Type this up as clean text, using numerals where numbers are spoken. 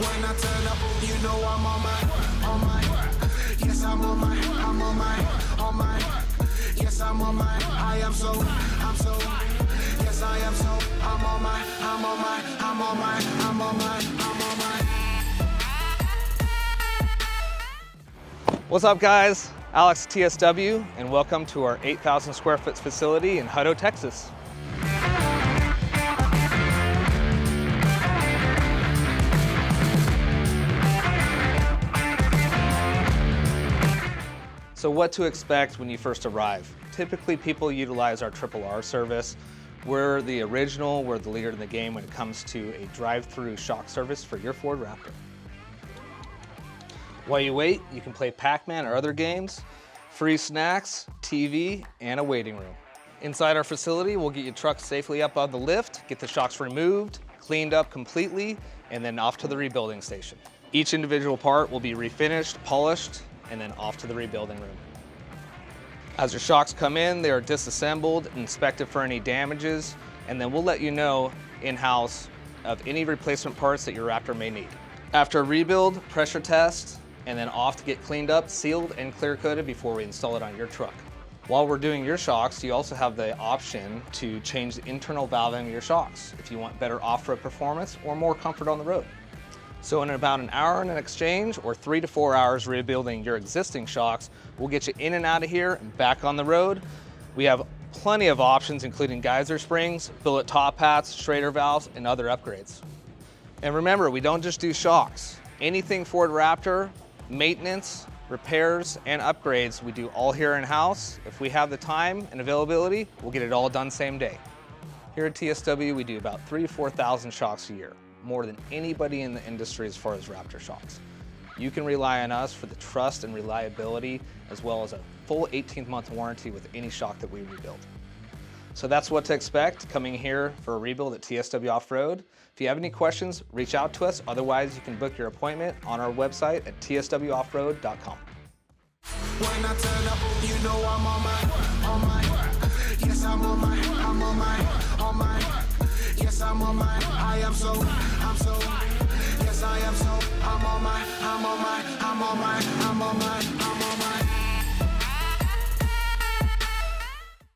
When I turn up, you know I'm on my. Yes, I'm on my. Yes, I'm on my. I'm so. Yes, I am so. I'm on my. What's up, guys? Alex TSW, and welcome to our 8,000 square foot facility in Hutto, Texas. So what to expect when you first arrive? Typically, people utilize our R service. We're the original, we're the leader in the game when it comes to a drive-through shock service for your Ford Raptor. While you wait, you can play Pac-Man or other games, free snacks, TV, and a waiting room. Inside our facility, we'll get your truck safely up on the lift, get the shocks removed, cleaned up completely, and then off to the rebuilding station. Each individual part will be refinished, polished, and then off to the rebuilding room. As your shocks come in, they are disassembled, inspected for any damages, and then we'll let you know in-house of any replacement parts that your Raptor may need. After a rebuild, pressure test, and then off to get cleaned up, sealed, and clear coated before we install it on your truck. While we're doing your shocks, you also have the option to change the internal valving of your shocks if you want better off-road performance or more comfort on the road. So in about an hour in an exchange or 3 to 4 hours rebuilding your existing shocks, we'll get you in and out of here and back on the road. We have plenty of options, including geyser springs, billet top hats, Schrader valves, and other upgrades. And remember, we don't just do shocks. Anything Ford Raptor, maintenance, repairs, and upgrades, we do all here in-house. If we have the time and availability, we'll get it all done same day. Here at TSW, we do about 3,000 to 4,000 shocks a year, more than anybody in the industry as far as Raptor shocks. You can rely on us for the trust and reliability, as well as a full 18-month warranty with any shock that we rebuild. So that's what to expect coming here for a rebuild at TSW Off-Road. If you have any questions, reach out to us. Otherwise, you can book your appointment on our website at tswoffroad.com. When I turn up, you know I'm on my. Yes, I'm on my. Yes, I'm on my. I am so. Yes, I am so. I'm on my.